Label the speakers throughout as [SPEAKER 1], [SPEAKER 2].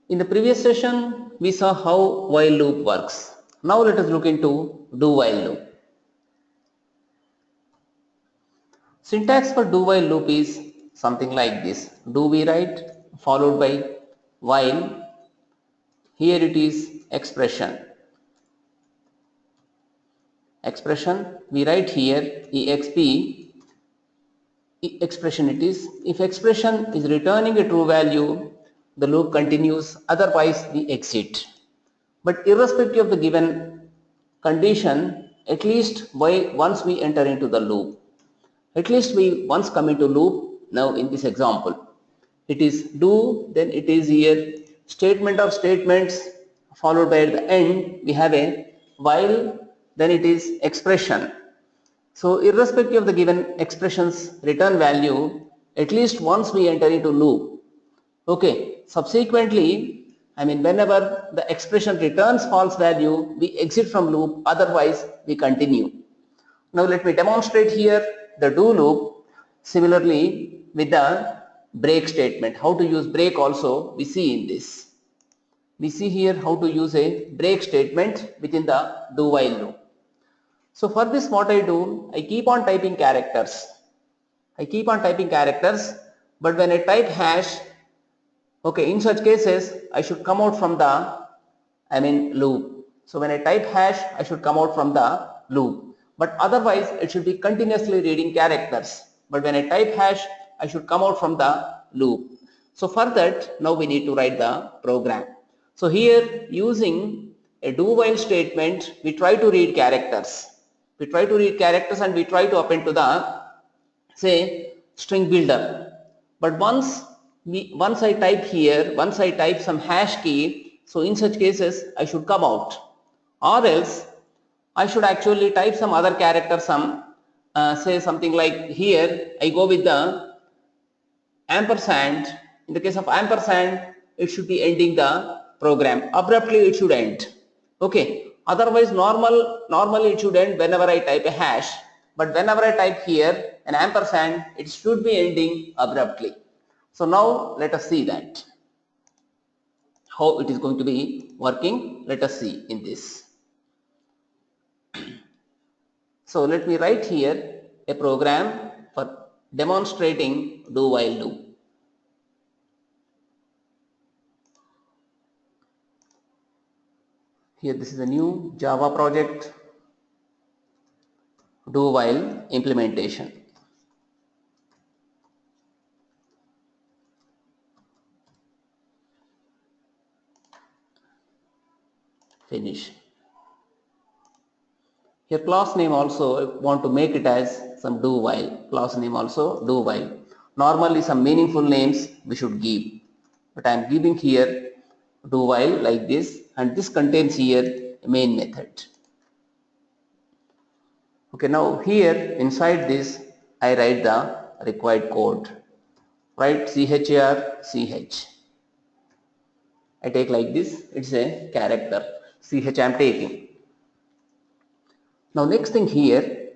[SPEAKER 1] In the previous session, we saw how while loop works. Now let us look into do while loop. Syntax for do while loop is something like this. Do we write followed by while. Here it is expression. Expression we write here exp. Expression it is. If expression is returning a true value, the loop continues, otherwise we exit. But irrespective of the given condition, at least once we enter into the loop, at least we once come into loop. Now in this example, it is do, then it is here statement of statements, followed by at the end we have a while, then it is expression. So irrespective of the given expression's return value, at least once we enter into loop. Okay, subsequently, whenever the expression returns false value, we exit from loop, otherwise we continue. Now let me demonstrate here the do loop. Similarly with the break statement, how to use break also we see in this. We see here how to use a break statement within the do while loop. So for this what I do, I keep on typing characters. But when I type hash, okay, in such cases I should come out from the loop. So when I type hash, I should come out from the loop. But otherwise it should be continuously reading characters. But when I type hash, I should come out from the loop. So for that, now we need to write the program. So here using a do while statement, we try to read characters. And we try to append to the, say, string builder. But once I type some hash key, so in such cases I should come out, or else I should actually type some other character, say something like here I go with the ampersand. In the case of ampersand, it should be ending the program abruptly, it should end. Okay, otherwise normally it should end whenever I type a hash, but whenever I type here an ampersand, it should be ending abruptly. So now let us see that how it is going to be working. Let us see in this. So let me write here a program for demonstrating do while loop. Here this is a new Java project, do while implementation. Finish. Here class name also I want to make it as some do while. Class name also do while. Normally some meaningful names we should give, but I am giving here do while like this, and this contains here a main method. Okay, now here inside this I write the required code. Write char ch. I take like this, it's a character ch I am taking. Now next thing here,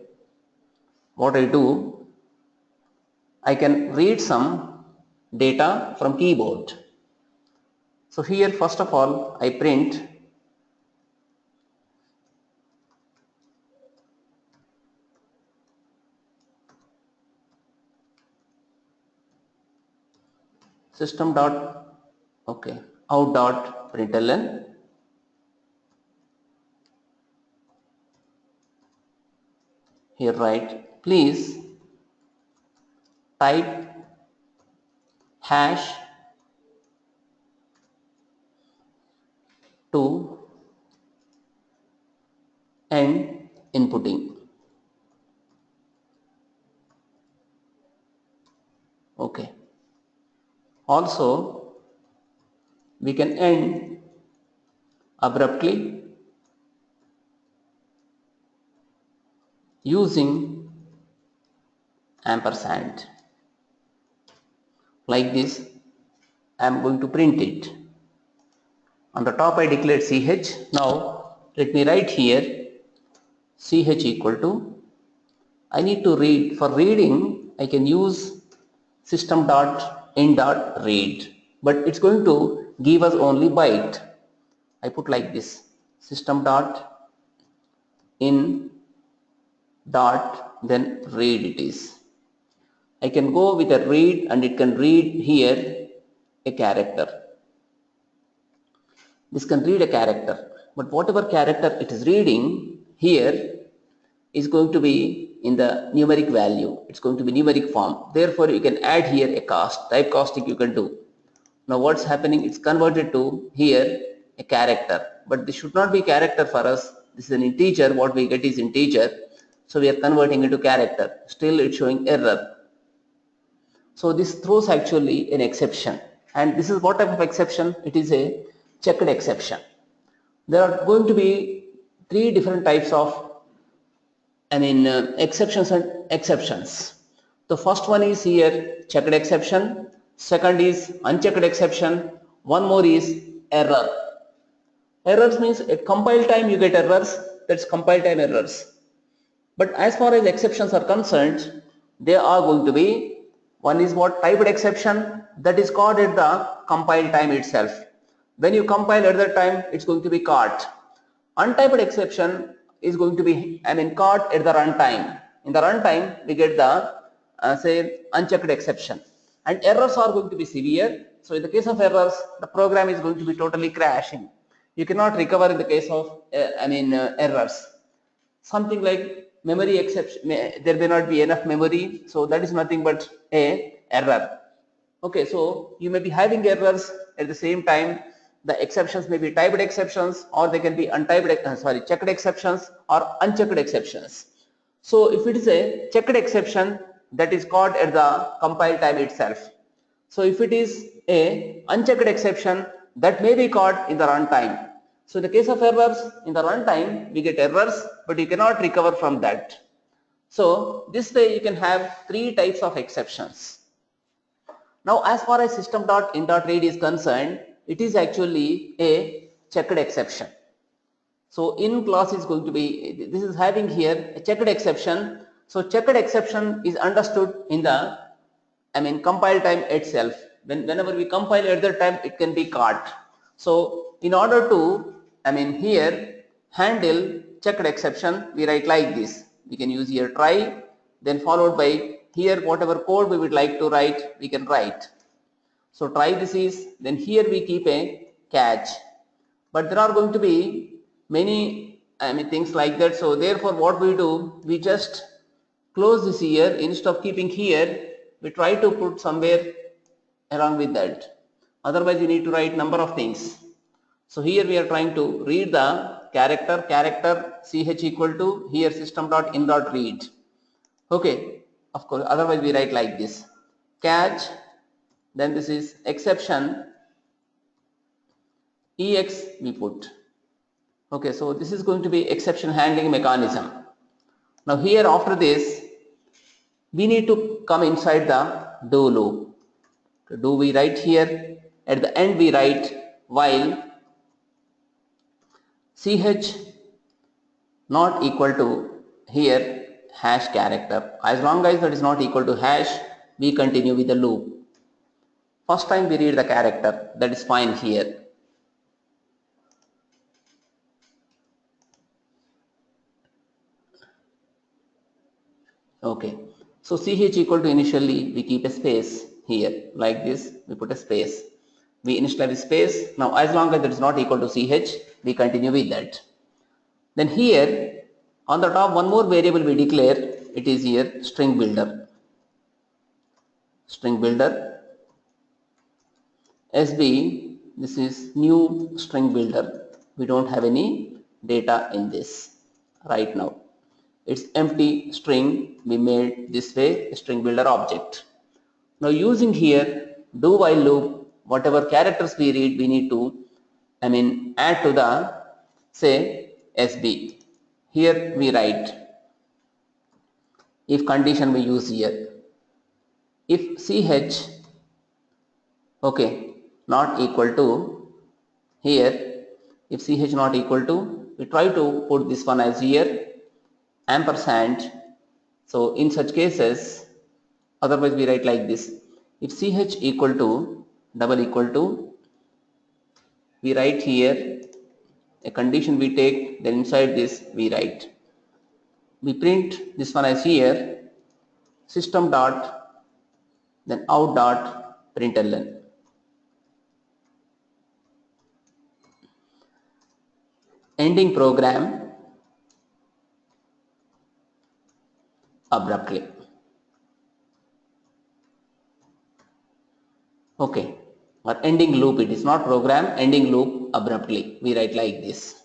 [SPEAKER 1] what I do, I can read some data from keyboard. So here first of all I print system dot out dot println. Here write please type hash to end inputting. Okay. Also we can end abruptly using ampersand. Like this I am going to print it. On the top I declared ch. Now let me write here ch equal to, I need to read. For reading I can use system dot in dot read, but it's going to give us only byte. I put like this, system dot in dot then read it is. I can go with a read and it can read here a character. This can read a character, but whatever character it is reading here is going to be in the numeric value. It's going to be numeric form. Therefore, you can add here a cast, typecasting you can do. Now what's happening, it's converted to here a character, but this should not be character for us. This is an integer, what we get is integer. So we are converting into character. Still it's showing error. So this throws actually an exception. And this is what type of exception? It is a checked exception. There are going to be three different types of exceptions and exceptions. The first one is here checked exception, second is unchecked exception, one more is error. Errors means at compile time you get errors, that's compile time errors. But as far as exceptions are concerned, they are going to be, one is what typed exception, that is caught at the compile time itself. When you compile at that time, it's going to be caught. Untyped exception is going to be caught at the runtime. In the runtime we get the say unchecked exception, and errors are going to be severe. So in the case of errors, the program is going to be totally crashing. You cannot recover in the case of errors. Something like memory exception, there may not be enough memory, so that is nothing but a error. Okay, so you may be having errors at the same time. The exceptions may be typed exceptions, or they can be untyped, checked exceptions or unchecked exceptions. So if it is a checked exception, that is caught at the compile time itself. So if it is a unchecked exception, that may be caught in the runtime. So in the case of errors, in the runtime we get errors, but you cannot recover from that. So this way you can have three types of exceptions. Now as far as system.in.read is concerned, it is actually a checked exception. So in class is going to be, this is having here a checked exception. So checked exception is understood in the compile time itself. Whenever we compile at that time, it can be caught. So in order to here handle checked exception, we write like this. We can use here try, then followed by here whatever code we would like to write, we can write. So try this is, then here we keep a catch. But there are going to be many things like that. So therefore what we do, we just close this here. Instead of keeping here, we try to put somewhere along with that. Otherwise you need to write number of things. So here we are trying to read the character ch equal to here system.in.read. Okay, of course, otherwise we write like this, catch, then this is exception ex we put. Okay, so this is going to be exception handling mechanism. Now here after this we need to come inside the do loop. Do we write here, at the end we write while ch not equal to here hash character. As long as that is not equal to hash, we continue with the loop. First time we read the character, that is fine here. Okay, so ch equal to initially we keep a space here like this, we put a space. We initialize space. Now as long as that is not equal to ch, we continue with that. Then here on the top one more variable we declare, it is here string builder. String builder SB, this is new string builder. We don't have any data in this right now. It's empty string we made this way, string builder object. Now using here do while loop, whatever characters we read we need to add to the say SB. Here we write if condition we use here, if ch okay not equal to here, if ch not equal to, we try to put this one as here ampersand. So in such cases, otherwise we write like this, if ch equal to double equal to we write here a condition we take, then inside this we write. We print this one as here system dot then out dot println. Ending program abruptly. Okay, or ending loop, it is not program, ending loop abruptly. We write like this.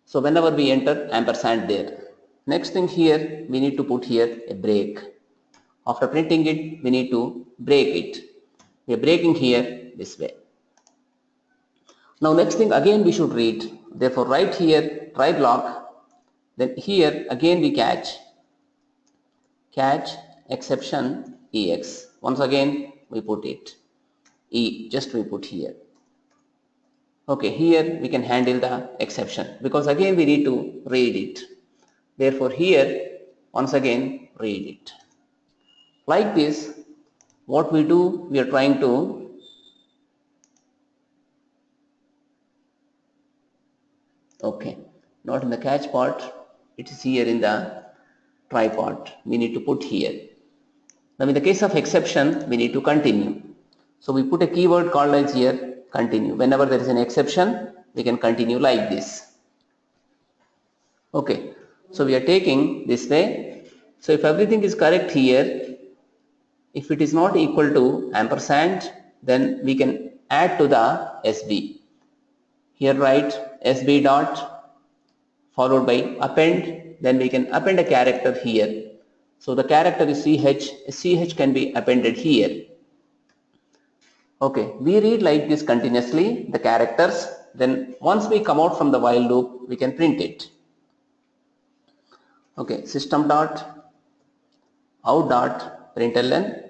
[SPEAKER 1] So whenever we enter ampersand there. Next thing here, we need to put here a break. After printing it, we need to break it. We are breaking here this way. Now next thing again we should read. Therefore write here try block. Then here again we catch exception ex. Once again we put it just we put here. Okay, here we can handle the exception because again we need to read it. Therefore here once again read it. Like this, what we do, we are trying to okay, not in the catch part, it is here in the try part. We need to put here. Now in the case of exception, we need to continue. So we put a keyword called as here continue. Whenever there is an exception, we can continue like this. Okay, so we are taking this way. So if everything is correct here, if it is not equal to ampersand, then we can add to the SB. Here write SB dot followed by append, then we can append a character here. So the character is CH can be appended here. Okay, we read like this continuously the characters, then once we come out from the while loop, we can print it. Okay, system dot out dot println,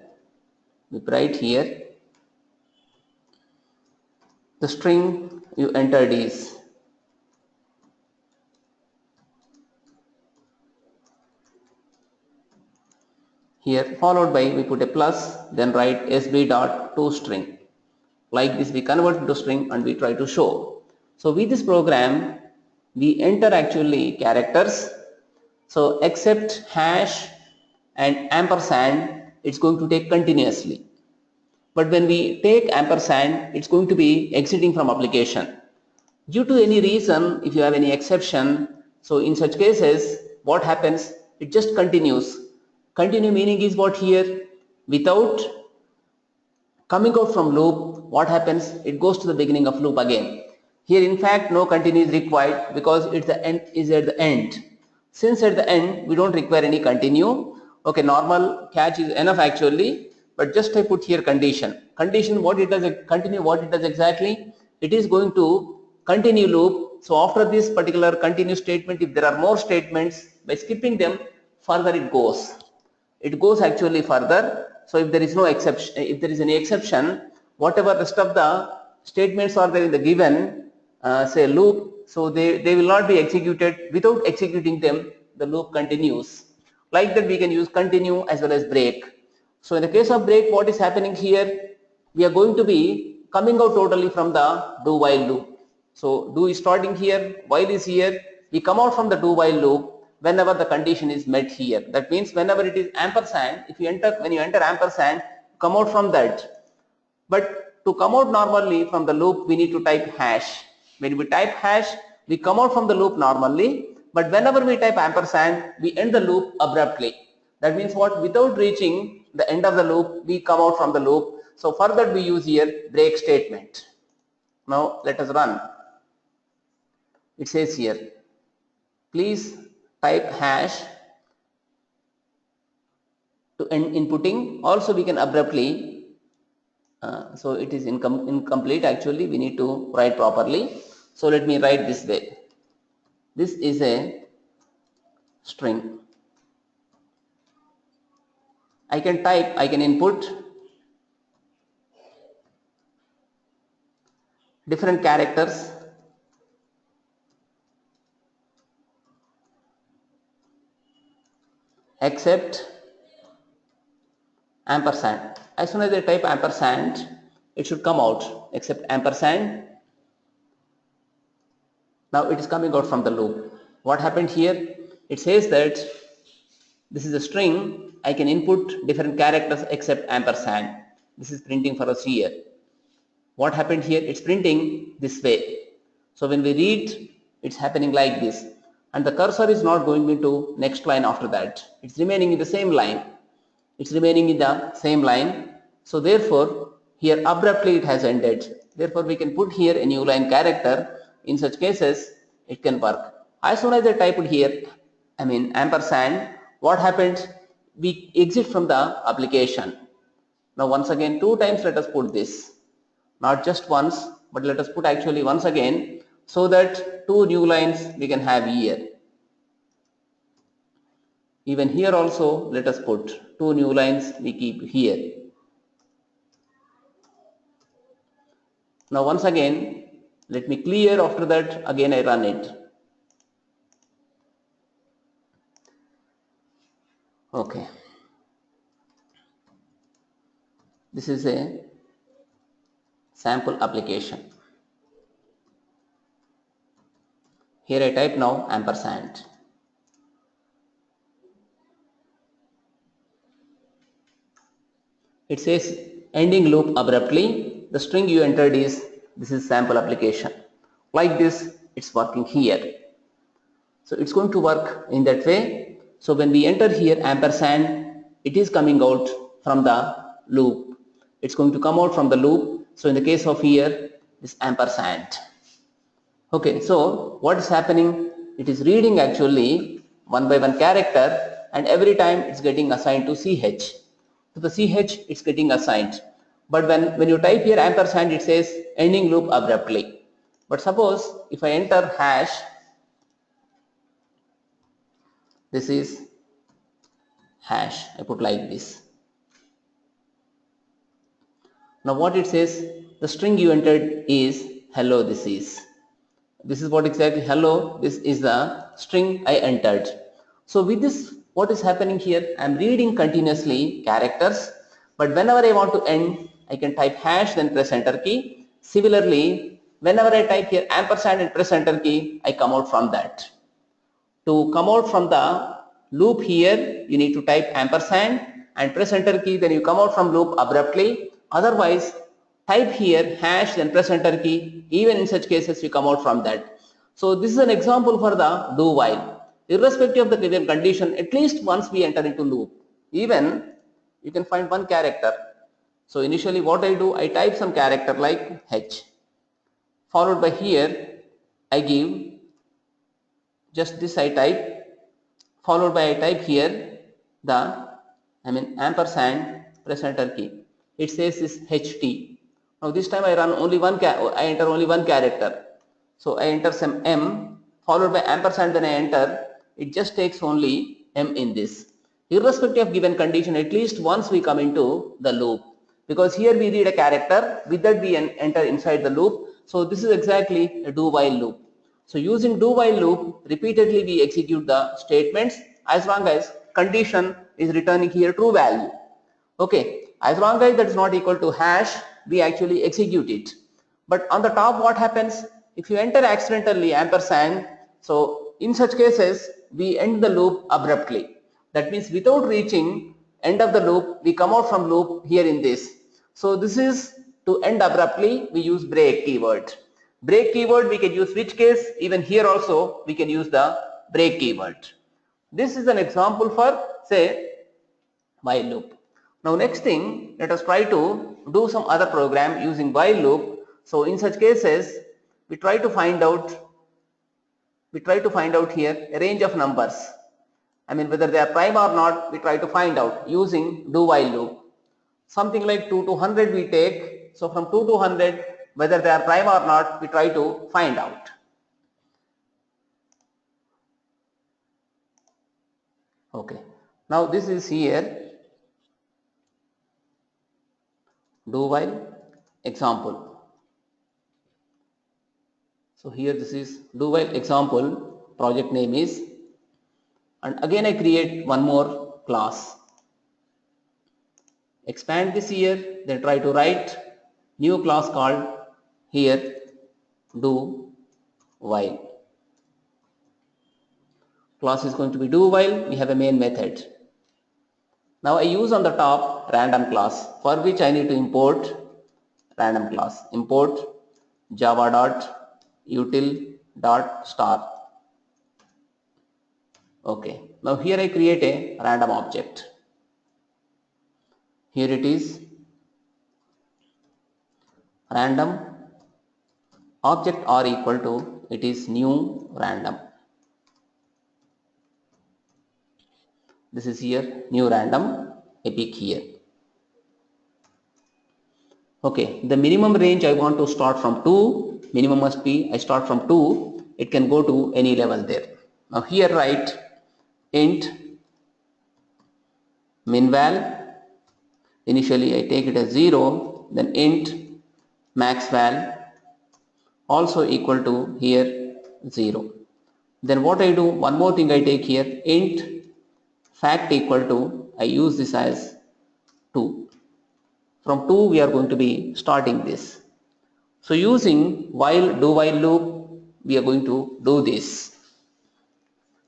[SPEAKER 1] we write here the string you entered is here followed by we put a plus, then write SB dot toString. Like this we convert to string and we try to show. So with this program we enter actually characters. So except hash and ampersand, it's going to take continuously. But when we take ampersand, it's going to be exiting from application. Due to any reason, if you have any exception, so in such cases, what happens? It just continues. Continue meaning is what here? Without coming out from loop, what happens? It goes to the beginning of loop again. Here in fact no continue is required because it's the end is at the end. Since at the end we don't require any continue. Okay, normal catch is enough actually, but just I put here condition. Condition what it does, continue what it does exactly? It is going to continue loop. So after this particular continue statement, if there are more statements, by skipping them further it goes. It goes actually further. So if there is no exception, if there is any exception, whatever rest of the statements are there in the given say loop, so they will not be executed. Without executing them, the loop continues. Like that we can use continue as well as break. So in the case of break, what is happening here? We are going to be coming out totally from the do while loop. So do is starting here, while is here. We come out from the do while loop whenever the condition is met here. That means whenever it is ampersand, if you enter, when you enter ampersand, come out from that. But to come out normally from the loop, we need to type hash. When we type hash, we come out from the loop normally, but whenever we type ampersand, we end the loop abruptly. That means what? Without reaching the end of the loop, we come out from the loop. So for that we use here break statement. Now let us run. It says here, please type hash to end inputting. Also we can abruptly, so it is incomplete actually, we need to write properly. So let me write this way. This is a string. I can type, I can input different characters except ampersand. As soon as I type ampersand, it should come out except ampersand. Now it is coming out from the loop. What happened here? It says that this is a string. I can input different characters except ampersand. This is printing for us here. What happened here? It's printing this way. So when we read, it's happening like this. And the cursor is not going into next line after that. It's remaining in the same line. It's remaining in the same line. So therefore, here abruptly it has ended. Therefore, we can put here a new line character. In such cases, it can work. As soon as I type it here, ampersand, what happens? We exit from the application. Now once again, 2 times let us put this. Not just once, but let us put actually once again, so that 2 new lines we can have here. Even here also let us put 2 new lines we keep here. Now once again, let me clear. After that again I run it. Okay. This is a sample application. Here I type now ampersand. It says ending loop abruptly. The string you entered is, this is sample application. Like this, it's working here. So it's going to work in that way. So when we enter here ampersand, it is coming out from the loop. It's going to come out from the loop. So in the case of here, this ampersand. Okay, so what is happening? It is reading actually one by one character, and every time it's getting assigned to CH. To the CH it's getting assigned. But when you type here ampersand, it says ending loop abruptly. But suppose if I enter hash, this is hash, I put like this. Now what it says, the string you entered is hello. This is what exactly hello. This is the string I entered. So with this, what is happening here? I am reading continuously characters, but whenever I want to end, I can type hash, then press enter key. Similarly, whenever I type here ampersand and press enter key, I come out from that. To come out from the loop here, you need to type ampersand and press enter key, then you come out from loop abruptly. Otherwise, type here hash, then press enter key. Even in such cases, you come out from that. So this is an example for the do while. Irrespective of the given condition, at least once we enter into loop. Even you can find one character. So initially what I do, I type some character like H. Followed by here, I give just this, I type, followed by I type here the ampersand, press enter key. It says this HT. Now this time I run only one, I enter only one character. So I enter some M, followed by ampersand, then I enter. It just takes only M in this. Irrespective of given condition, at least once we come into the loop. Because here we read a character, with that we enter inside the loop. So this is exactly a do while loop. So using do while loop, repeatedly we execute the statements as long as condition is returning here true value. Okay, as long as that is not equal to hash, we actually execute it. But on the top, what happens? If you enter accidentally ampersand, so in such cases, we end the loop abruptly. That means without reaching end of the loop, we come out from loop here in this. So this is to end abruptly, we use break keyword. Break keyword we can use which case, even here also we can use the break keyword. This is an example for say while loop. Now next thing, let us try to do some other program using while loop. So in such cases, we try to find out here a range of numbers. Whether they are prime or not, we try to find out using do while loop. Something like 2 to 100 we take. So from 2 to 100, whether they are prime or not, we try to find out. Okay. Now this is here do while example. So here this is do while example, project name is, and again I create one more class. Expand this here, then try to write new class called here do while. Class is going to be do while. We have a main method. Now I use on the top random class, for which I need to import random class. Import java.util.star. Okay. Now here I create a random object. Here it is, random object r equal to, it is new random. This is here new random, I pick here. Okay, the minimum range I want to start from 2, minimum must be, I start from 2, it can go to any level there. Now here write int minval, initially I take it as 0, then int maxval also equal to here 0. Then what I do, one more thing I take here, int fact equal to, I use this as 2. From 2 we are going to be starting this. So using while do while loop, we are going to do this.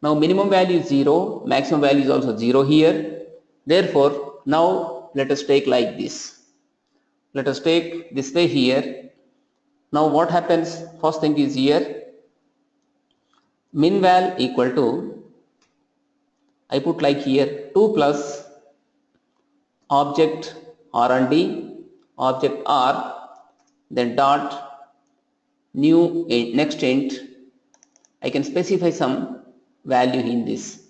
[SPEAKER 1] Now minimum value is 0, maximum value is also 0 here. Therefore now let us take like this. Let us take this way here. Now what happens, first thing is here minval equal to, I put like here 2 plus object R&D, object R, then dot new int, next int, I can specify some value in this.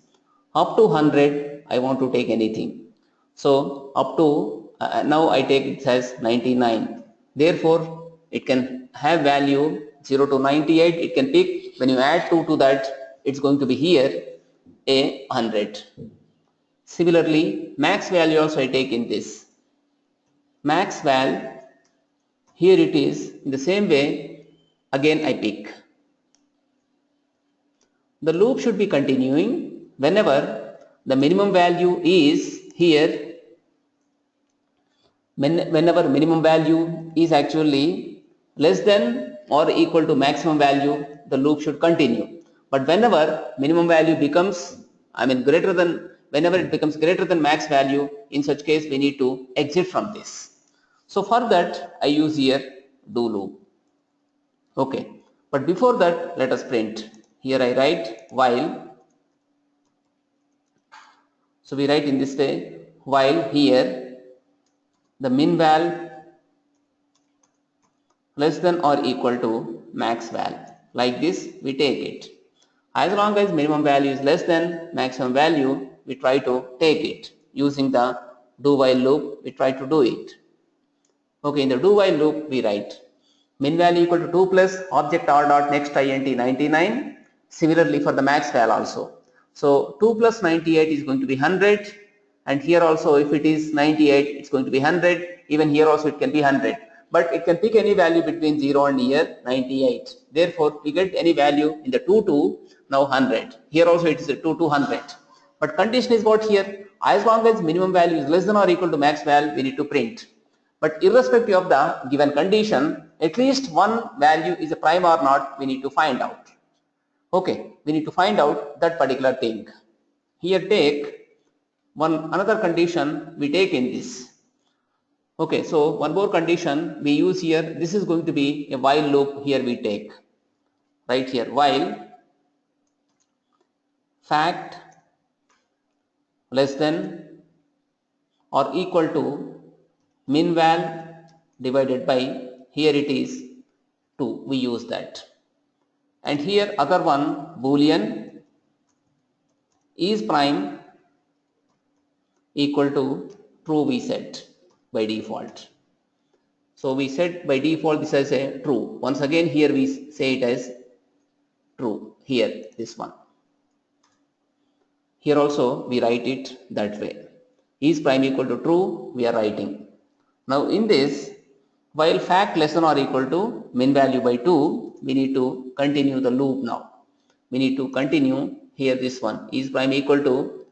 [SPEAKER 1] Up to 100 I want to take anything. So up to, now I take it as 99. Therefore it can have value 0 to 98, it can pick, when you add 2 to that, it's going to be here a 100. Similarly, max value also I take in this. Max val, here it is, in the same way, again I pick. The loop should be continuing whenever the minimum value is here, whenever minimum value is actually less than or equal to maximum value, the loop should continue. But whenever minimum value becomes, greater than, whenever it becomes greater than max value, in such case we need to exit from this. So for that I use here do loop. Okay, but before that let us print. Here I write while. So we write in this way, while here the min val less than or equal to max val. Like this we take it. As long as minimum value is less than maximum value, we try to take it. Using the do while loop, we try to do it. Okay, in the do while loop we write min value equal to 2 plus object r dot next int 99. Similarly for the max val also. So 2 plus 98 is going to be 100, and here also if it is 98 it's going to be 100, even here also it can be 100, but it can pick any value between 0 and here 98. Therefore we get any value in the 2 to now 100. Here also it is a 2 to 100, but condition is what here, as long as minimum value is less than or equal to max val, we need to print. But irrespective of the given condition, at least one value is a prime or not, we need to find out. Okay, we need to find out that particular thing. Here take another condition we take in this. Okay, so one more condition we use here. This is going to be a while loop. Here we take right here while fact less than or equal to min val divided by, here it is 2, we use that. And here other one boolean is prime equal to true we set by default. So we set by default this as a true. Once again here we say it as true, here this one. Here also we write it that way. Is prime equal to true, we are writing. Now in this, while fact less than or equal to min value by 2, we need to continue the loop now. We need to continue here this one, is prime equal to,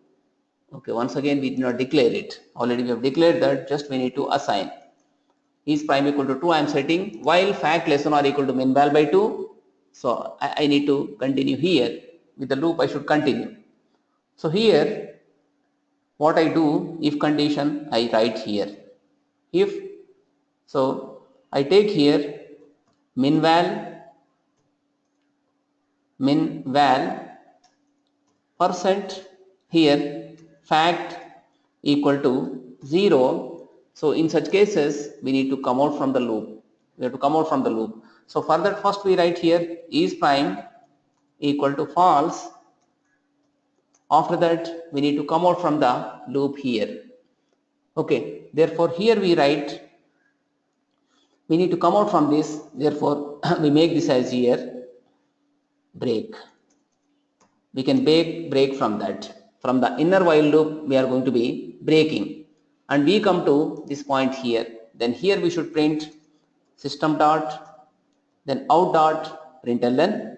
[SPEAKER 1] okay, once again we did not declare it. Already we have declared that, just we need to assign. is prime equal to 2 I am setting, while fact less than or equal to min val by 2. So I need to continue here with the loop. I should continue. So here what I do, if condition I write here, if so I take here min val percent here fact equal to 0. So in such cases we need to come out from the loop. We have to come out from the loop. So for that, first we write here is prime equal to false. After that we need to come out from the loop here. Okay, therefore here we write we need to come out from this, therefore we make this as here break. We can break from that. From the inner while loop we are going to be breaking, and we come to this point here. Then here we should print system dot, then out dot println.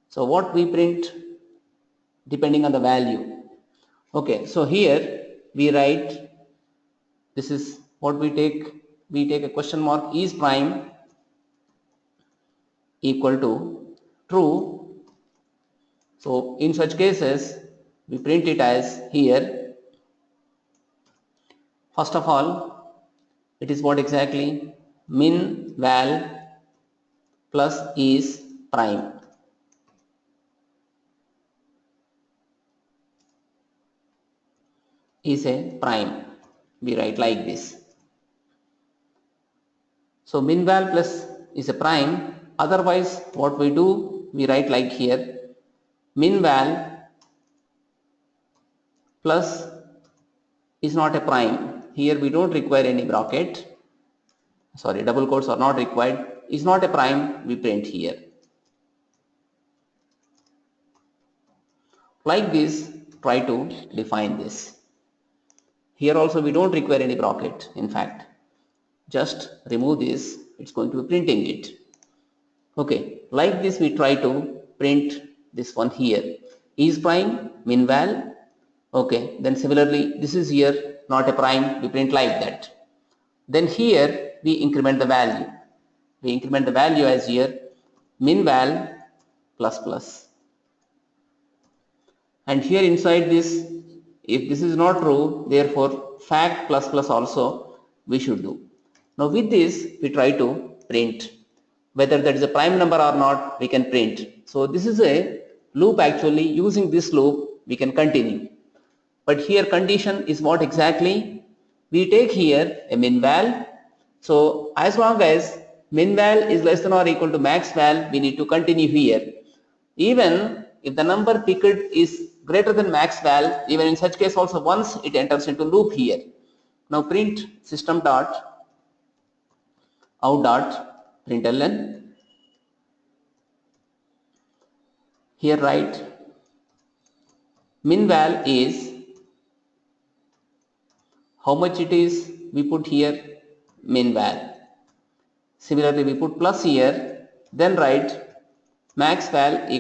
[SPEAKER 1] So what we print depending on the value. Okay, so here we write, this is what we take a question mark, is prime equal to true. So in such cases we print it as here, first of all it is what exactly, min val plus is prime. Is a prime, we write like this. So min val plus is a prime, otherwise what we do, we write like here, min val plus is not a prime. Here we don't require any bracket, sorry, double quotes are not required, is not a prime, we print here. Like this, try to define this. Here also we don't require any bracket, in fact. Just remove this, it's going to be printing it. Okay, like this we try to print this one here. Is prime, min val. Okay, then similarly this is here not a prime, we print like that. Then here we increment the value. We increment the value as here min val plus plus. And here inside this, if this is not true, therefore fact plus plus also we should do. Now with this we try to print whether that is a prime number or not, we can print. So this is a loop actually. Using this loop we can continue. But here condition is what exactly? We take here a min val. So as long as min val is less than or equal to max val, we need to continue here. Even if the number picked is greater than max val, even in such case also once it enters into loop here. Now print system dot out dot println. Here write min val is how much it is, we put here min val. Similarly we put plus here, then write max val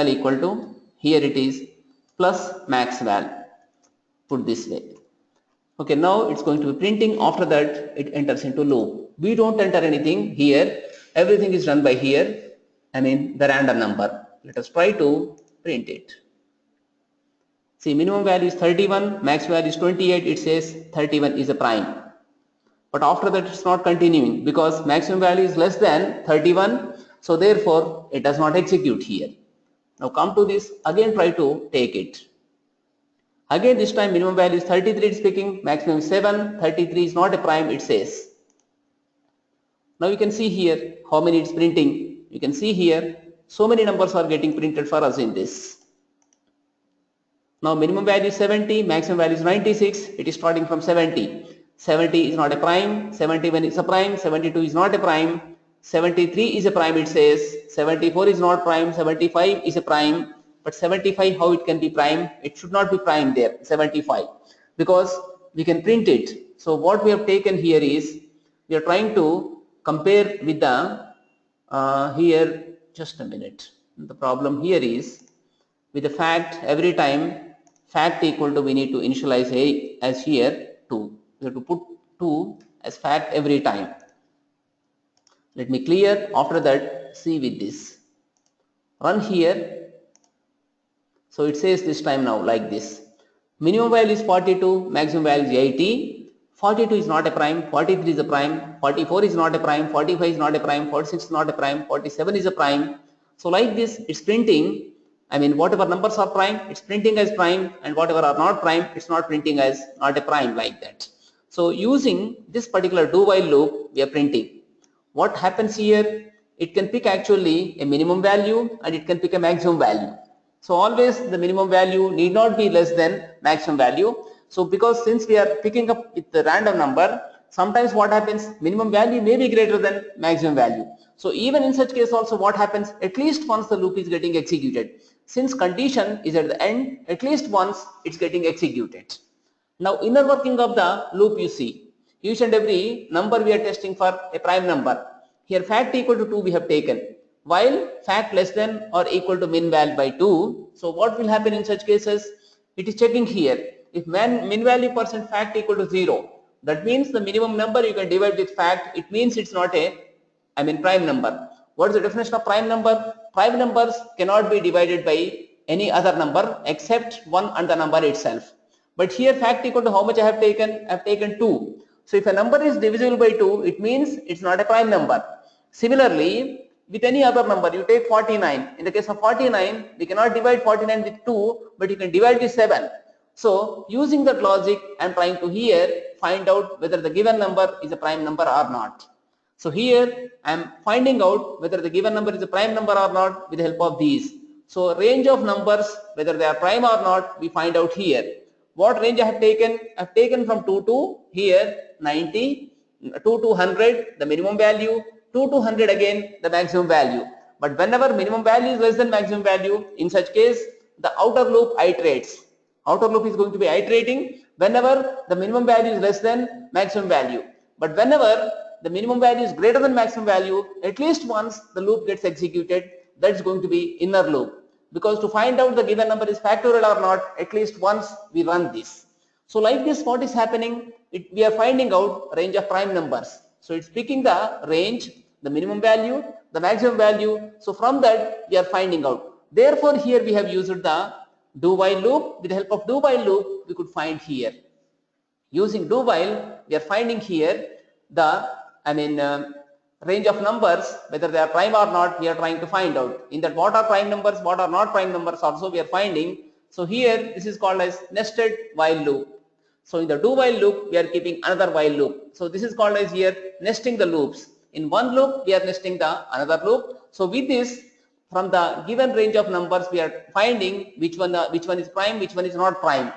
[SPEAKER 1] equal to, here it is plus max val, put this way. Okay, now it's going to be printing. After that it enters into loop. We don't enter anything here, everything is done by here, the random number. Let us try to print it. See, minimum value is 31, max value is 28, it says 31 is a prime. But after that it's not continuing because maximum value is less than 31, so therefore it does not execute here. Now come to this, again try to take it. Again this time minimum value is 33, it's speaking, maximum is 7, 33 is not a prime, it says. Now you can see here how many it's printing. You can see here so many numbers are getting printed for us in this. Now minimum value is 70, maximum value is 96, it is starting from 70. 70 is not a prime, 71 is a prime, 72 is not a prime, 73 is a prime it says, 74 is not prime, 75 is a prime, but 75 how it can be prime? It should not be prime there, 75, because we can print it. So what we have taken here is, we are trying to compare with the, here, just a minute, the problem here is, with the fact every time fact equal to, we need to initialize a as here 2. We have to put 2 as fact every time. Let me clear. After that, see with this. Run here. So it says this time now like this. Minimum value is 42, maximum value is 80. 42 is not a prime, 43 is a prime, 44 is not a prime, 45 is not a prime, 46 is not a prime, 47 is a prime. So like this, it's printing, I mean whatever numbers are prime, it's printing as prime, and whatever are not prime, it's not printing as not a prime, like that. So using this particular do while loop, we are printing. What happens here? It can pick actually a minimum value and it can pick a maximum value. So always the minimum value need not be less than maximum value. So because since we are picking up with the random number, sometimes what happens, minimum value may be greater than maximum value. So even in such case also what happens, at least once the loop is getting executed. Since condition is at the end, at least once it's getting executed. Now inner working of the loop, you see, each and every number we are testing for a prime number. Here fact equal to 2 we have taken, while fact less than or equal to min val by 2. So what will happen in such cases? It is checking here. If min value percent fact equal to 0, that means the minimum number you can divide with fact, it means it's not a, prime number. What is the definition of prime number? Prime numbers cannot be divided by any other number except one and the number itself. But here fact equal to how much I have taken? I have taken 2. So if a number is divisible by 2, it means it's not a prime number. Similarly, with any other number, you take 49. In the case of 49, we cannot divide 49 with 2, but you can divide with 7. So using that logic, I am trying to here find out whether the given number is a prime number or not. So here I am finding out whether the given number is a prime number or not with the help of these. So range of numbers, whether they are prime or not, we find out here. What range I have taken? I have taken from 2 to here 90, 2 to 100 the minimum value, 2 to 100 again the maximum value. But whenever minimum value is less than maximum value, in such case the outer loop iterates. Outer loop is going to be iterating whenever the minimum value is less than maximum value. But whenever the minimum value is greater than maximum value, at least once the loop gets executed, that's going to be inner loop. Because to find out the given number is factorial or not, at least once we run this. So like this, what is happening? We are finding out range of prime numbers. So it's picking the range, the minimum value, the maximum value. So from that we are finding out. Therefore here we have used the do while loop. With the help of do while loop, we could find here. Using do while, we are finding here the range of numbers, whether they are prime or not, we are trying to find out. In that, what are prime numbers, what are not prime numbers also we are finding. So here this is called as nested while loop. So in the do while loop, we are keeping another while loop. So this is called as here nesting the loops. In one loop we are nesting the another loop. So with this, from the given range of numbers, we are finding which one is prime, which one is not prime.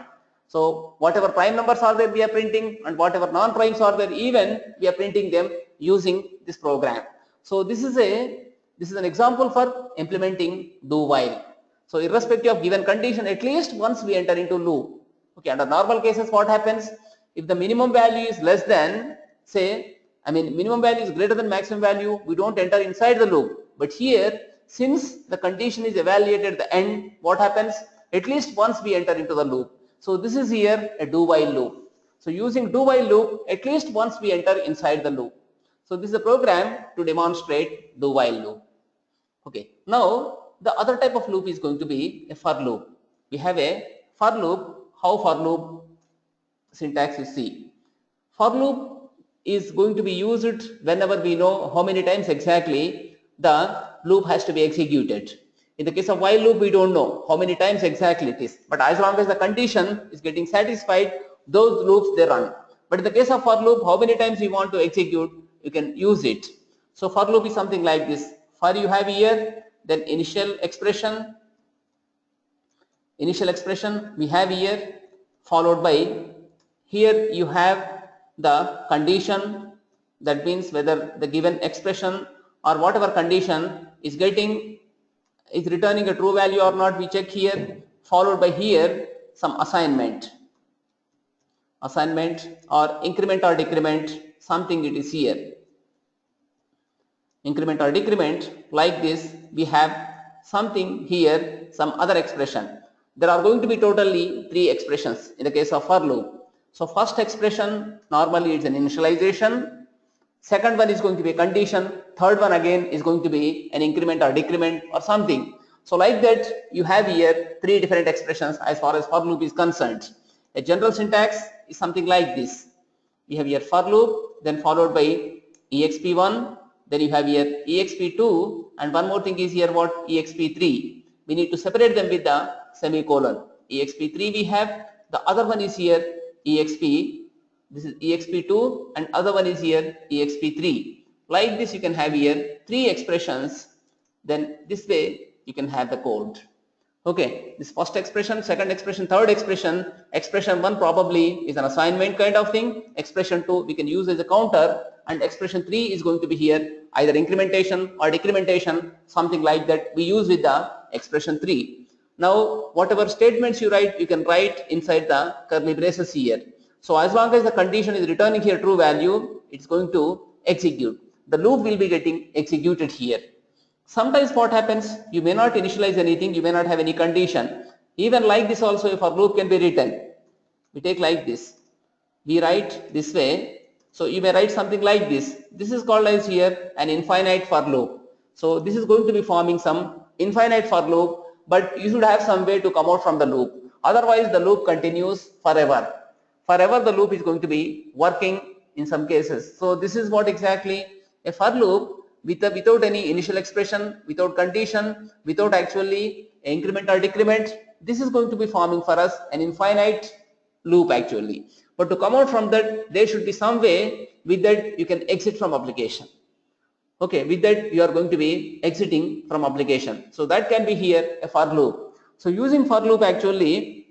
[SPEAKER 1] So whatever prime numbers are there we are printing, and whatever non-primes are there even we are printing them using this program. So this is an example for implementing do while. So irrespective of given condition, at least once we enter into loop. Okay, under normal cases what happens? If the minimum value is less than, say, minimum value is greater than maximum value, we don't enter inside the loop. But here, since the condition is evaluated at the end, what happens? At least once we enter into the loop. So this is here a do while loop. So using do while loop, at least once we enter inside the loop. So this is a program to demonstrate do while loop. Okay. Now the other type of loop is going to be a for loop. We have a for loop. How for loop syntax is C. For loop is going to be used whenever we know how many times exactly the loop has to be executed. In the case of while loop, we don't know how many times exactly it is, but as long as the condition is getting satisfied, those loops they run. But in the case of for loop, how many times you want to execute, you can use it. So for loop is something like this. For you have here, then initial expression we have here, followed by here you have the condition, that means whether the given expression or whatever condition is returning a true value or not, we check here, followed by here some assignment or increment or decrement, something it is here. Increment or decrement, like this, we have something here, some other expression. There are going to be totally 3 expressions in the case of for loop. So first expression normally is an initialization, second one is going to be a condition, third one again is going to be an increment or decrement or something. So like that you have here three different expressions as far as for loop is concerned. A general syntax is something like this. You have here for loop, then followed by exp1, then you have here exp2, and one more thing is here what, exp3. We need to separate them with the semicolon. exp3 we have, the other one is here exp, this is exp2, and other one is here exp3. Like this you can have here three expressions, then this way you can have the code. Okay, this first expression, second expression, third expression. Expression 1 probably is an assignment kind of thing. Expression 2 we can use as a counter, and expression 3 is going to be here either incrementation or decrementation, something like that we use with the expression 3. Now whatever statements you write, you can write inside the curly braces here. So as long as the condition is returning here true value, it's going to execute. The loop will be getting executed here. Sometimes what happens, you may not initialize anything, you may not have any condition. Even like this also a for loop can be written. We take like this. We write this way. So you may write something like this. This is called as here an infinite for loop. So this is going to be forming some infinite for loop, but you should have some way to come out from the loop. Otherwise the loop continues forever. Forever the loop is going to be working in some cases. So this is what exactly a for loop without any initial expression, without condition, without actually increment or decrement. This is going to be forming for us an infinite loop actually. But to come out from that, there should be some way with that you can exit from application. Okay, with that you are going to be exiting from application. So that can be here a for loop. So using for loop actually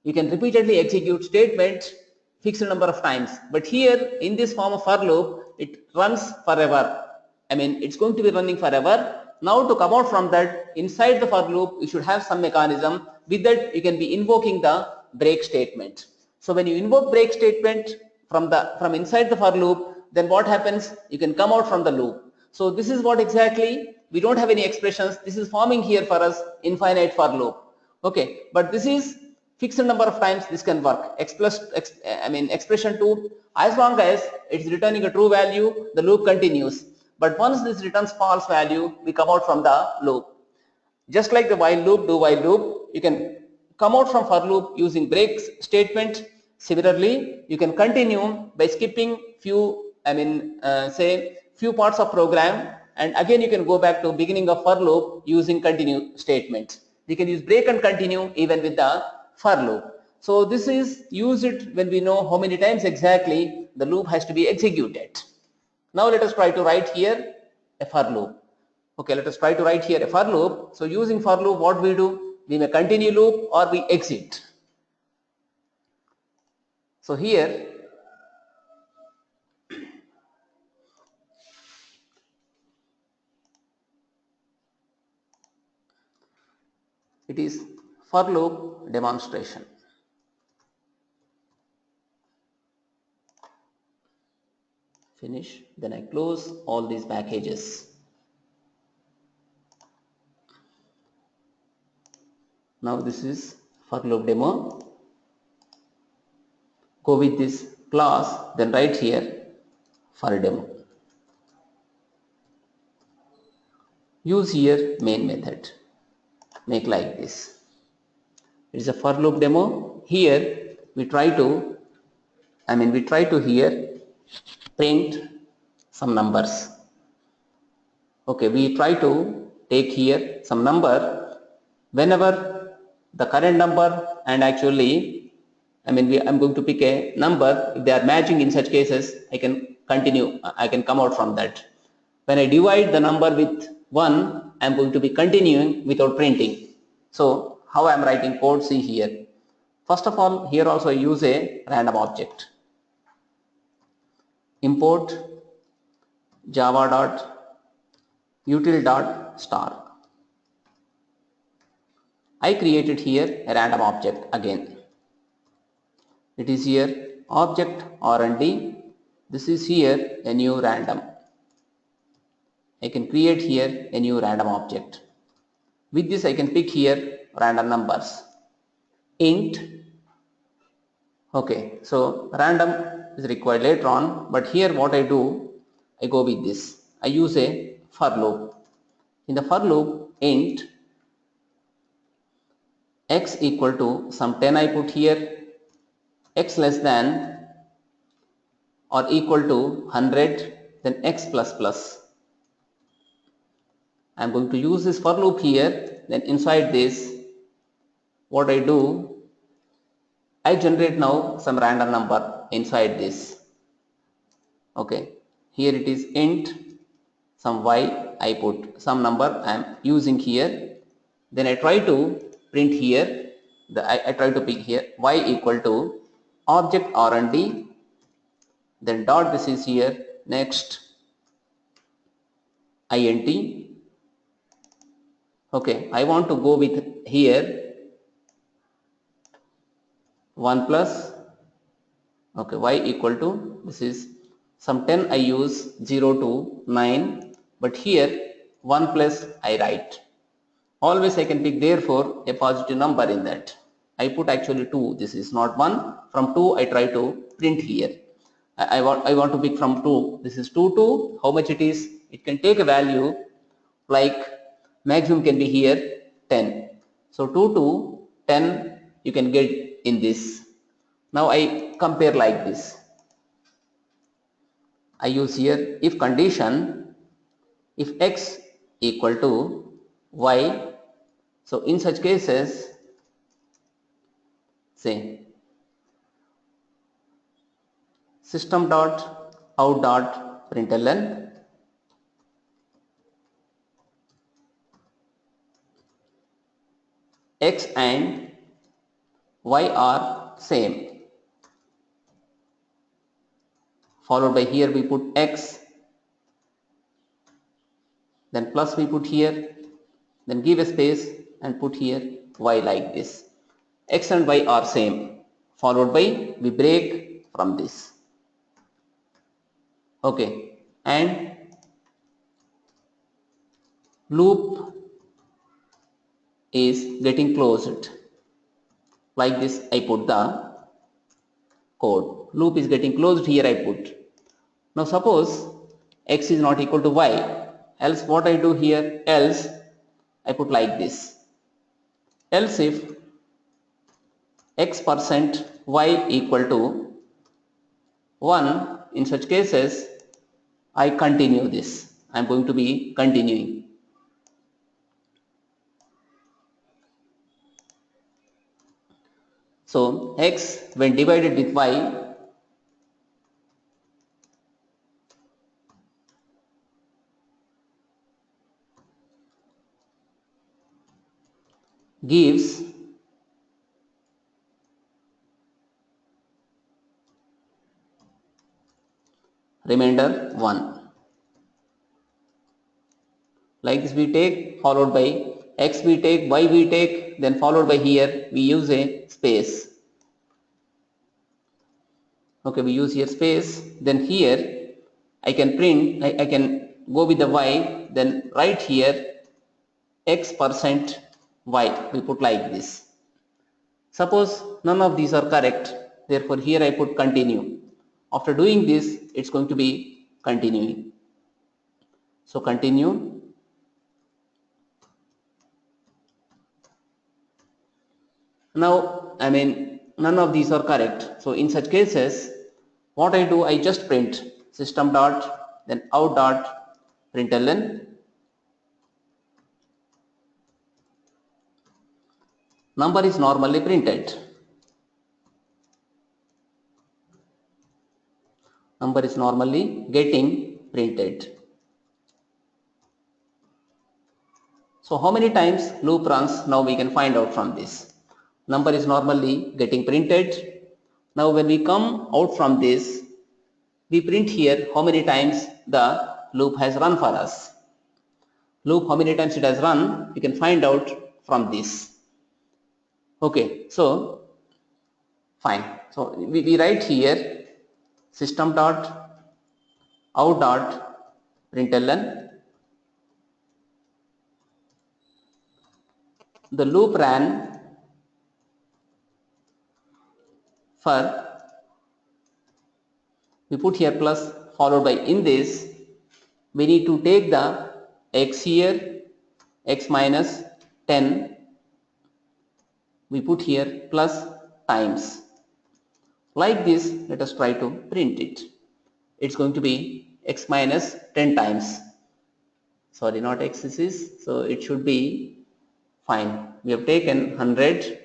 [SPEAKER 1] you can repeatedly execute statements fixed number of times. But here in this form of for loop, it runs forever. I mean, it's going to be running forever. Now to come out from that, inside the for loop, you should have some mechanism. With that, you can be invoking the break statement. So when you invoke break statement from inside the for loop, then what happens? You can come out from the loop. So this is what exactly, we don't have any expressions. This is forming here for us infinite for loop. Okay, but this is fixed number of times this can work. Expression 2, as long as it's returning a true value, the loop continues. But once this returns false value, we come out from the loop. Just like the while loop, do while loop, you can come out from for loop using break statement. Similarly, you can continue by skipping few parts of program, and again you can go back to beginning of for loop using continue statement. You can use break and continue even with the for loop. So this is used when we know how many times exactly the loop has to be executed. Now let us try to write here a for loop. Okay, let us try to write here a for loop. So using for loop, what we do? We may continue loop or we exit. So here it is for loop demonstration. Finish, then I close all these packages. Now this is for loop demo. Go with this class, then write here for demo. Use here main method. Make like this. It is a for loop demo. Here we try to here print some numbers. Okay, we try to take here some number. Whenever the current number and actually I'm going to pick a number, if they are matching in such cases, I can continue, I can come out from that. When I divide the number with 1, I am going to be continuing without printing. So how I am writing code, see here. First of all, here also I use a random object. Import java.util.star. I created here a random object again. It is here object R&D. This is here a new random. I can create here a new random object. With this I can pick here random numbers. Int Okay, so random is required later on, but here what I do, I go with this. I use a for loop. In the for loop, int x equal to some 10 I put here, x less than or equal to 100, then x plus plus. I am going to use this for loop here. Then inside this, what I do, I generate now some random number inside this. Okay, here it is int some y, I put some number I am using here. Then I try to print here, I try to pick here y equal to object R&D, then dot, this is here, next int. Okay, I want to go with here 1 plus, okay, y equal to, this is some 10 I use 0 to 9, but here 1 plus I write. Always I can pick therefore a positive number in that. I put actually 2, this is not 1. From 2 I try to print here. I want to pick from 2, this is 2 to how much it is? It can take a value like maximum can be here 10. So 2 to 10 you can get in this. Now I compare like this. I use here if condition, if x equal to y, so in such cases say system dot out dot println x and y are same, followed by here we put x, then plus we put here, then give a space and put here y like this. X and y are same, followed by we break from this. Okay, and loop is getting closed like this. I put the code, loop is getting closed here I put. Now suppose x is not equal to y, else what I do here, else I put like this, else if x% y equal to 1, in such cases I continue this, I am going to be continuing. So x when divided with y gives remainder 1. Like this we take, followed by x we take, y we take, then followed by here we use a space. Okay, we use here space, then here I can print, I can go with the y, then write here x% y, we put like this. Suppose none of these are correct, therefore here I put continue. After doing this, it's going to be continuing. So continue. Now, none of these are correct. So in such cases, what I do, I just print system dot, then out dot println number is normally printed. Number is normally getting printed. So how many times loop runs? Now we can find out from this. Number is normally getting printed. Now when we come out from this, we print here how many times the loop has run for us. Loop how many times it has run, we can find out from this. Okay, so fine. So we write here system dot out dot println the loop ran for, we put here plus followed by, in this we need to take the x here, x minus 10, we put here plus times. Like this, let us try to print it. It's going to be x minus 10 times. Sorry, not x this is, so it should be fine. We have taken 100.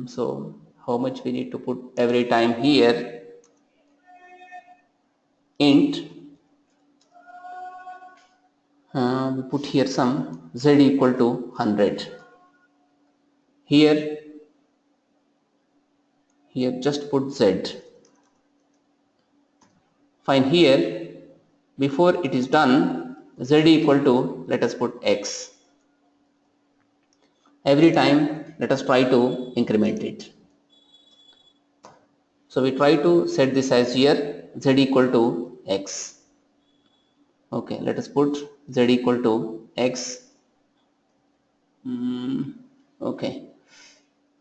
[SPEAKER 1] So how much we need to put every time here? Int, we put here some z equal to 100. Here just put z. Fine. Here before it is done, z equal to, let us put x. Every time let us try to increment it. So we try to set this as here z equal to x. Okay, let us put z equal to x. Okay,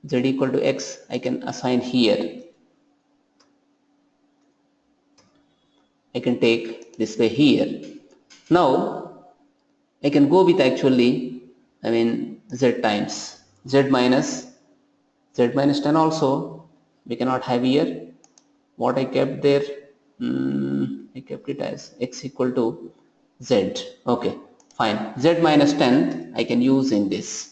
[SPEAKER 1] z equal to x I can assign here. I can take this way here. Now I can go with actually, z times z minus 10 also. We cannot have here what I kept there. I kept it as x equal to z. Okay, fine. Z minus 10 I can use in this.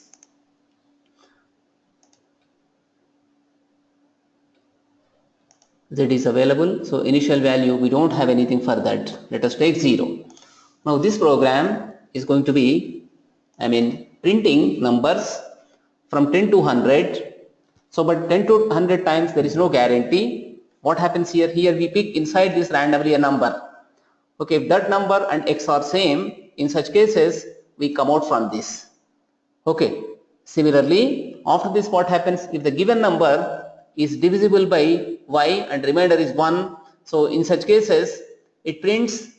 [SPEAKER 1] Z is available, so initial value we don't have anything for that. Let us take 0. Now this program is going to be, printing numbers from 10 to 100. So but 10 to 100 times there is no guarantee. What happens here? Here we pick inside this randomly a number. Okay, if that number and x are same, in such cases we come out from this. Okay, similarly after this what happens? If the given number is divisible by y and remainder is 1, so in such cases it prints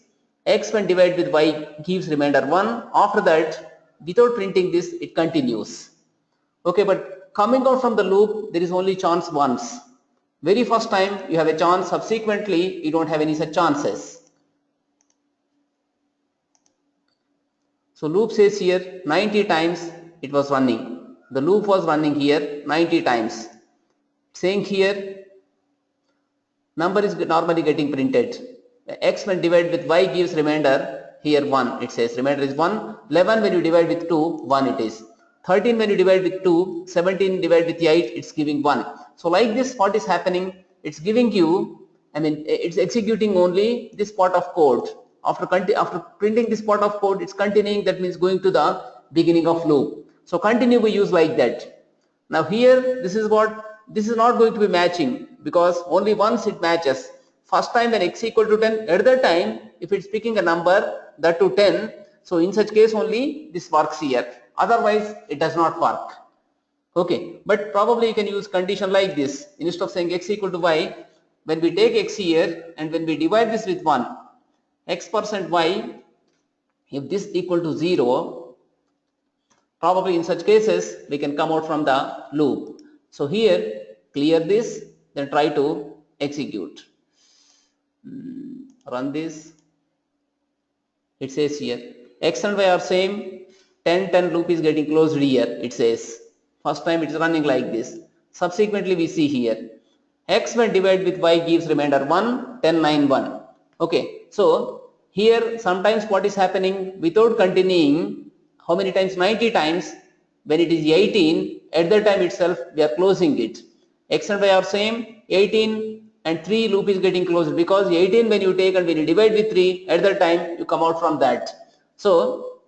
[SPEAKER 1] x when divided with y gives remainder 1. After that, without printing this, it continues. Okay, but coming out from the loop, there is only chance once. Very first time you have a chance, subsequently you don't have any such chances. So loop says here 90 times it was running. The loop was running here 90 times. Saying here number is normally getting printed. X when divided with y gives remainder here 1. It says remainder is 1. 11 when you divide with 2, 1 it is. 13 when you divide with 2, 17 divided with 8, it's giving 1. So like this, what is happening? It's giving you, it's executing only this part of code. After printing this part of code, it's continuing. That means going to the beginning of loop. So continue we use like that. Now here, this is not going to be matching, because only once it matches. First time when x equal to 10, at that time, if it's picking a number that to 10, so in such case only this works here. Otherwise, it does not work. Okay, but probably you can use condition like this. Instead of saying x equal to y, when we take x here and when we divide this with 1, x% y, if this equal to 0, probably in such cases we can come out from the loop. So here clear this, then try to execute. Run this. It says here x and y are same. 10 loop is getting closed here. It says first time it is running like this. Subsequently we see here x when divided with y gives remainder 1, 10 9 1. Okay, so here sometimes what is happening, without continuing, how many times? 90 times. When it is 18, at that time itself we are closing it. X and y are same. 18 and 3 loop is getting closed, because 18 when you take and when you divide with 3, at that time you come out from that. So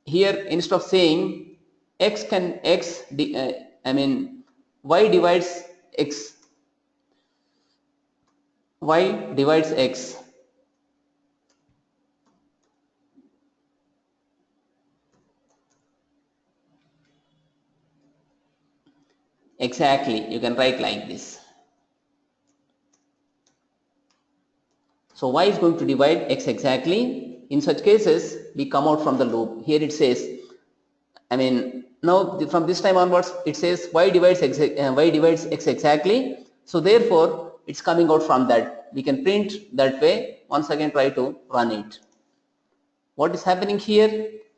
[SPEAKER 1] here instead of saying y divides x, y divides x. Exactly, you can write like this. So y is going to divide x exactly. In such cases, we come out from the loop. Here it says, Now from this time onwards it says y divides x exactly, so therefore it's coming out from that. We can print that way. Once again try to run it. What is happening here?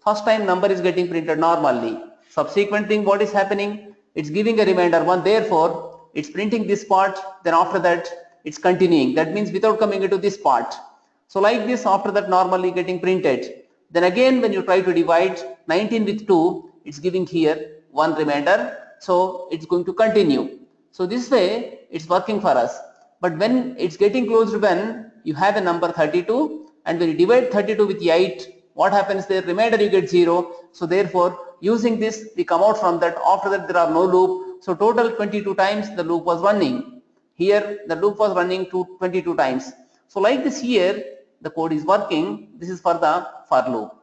[SPEAKER 1] First time number is getting printed normally. Subsequent thing, what is happening? It's giving a remainder 1, therefore it's printing this part, then after that it's continuing. That means without coming into this part. So like this, after that normally getting printed. Then again when you try to divide 19 with 2, it's giving here 1 remainder, so it's going to continue. So this way it's working for us. But when it's getting closed, when you have a number 32 and when you divide 32 with 8, what happens there? Remainder you get 0. So therefore using this we come out from that. After that there are no loop. So total 22 times the loop was running. Here the loop was running to 22 times. So like this here the code is working. This is for the for loop.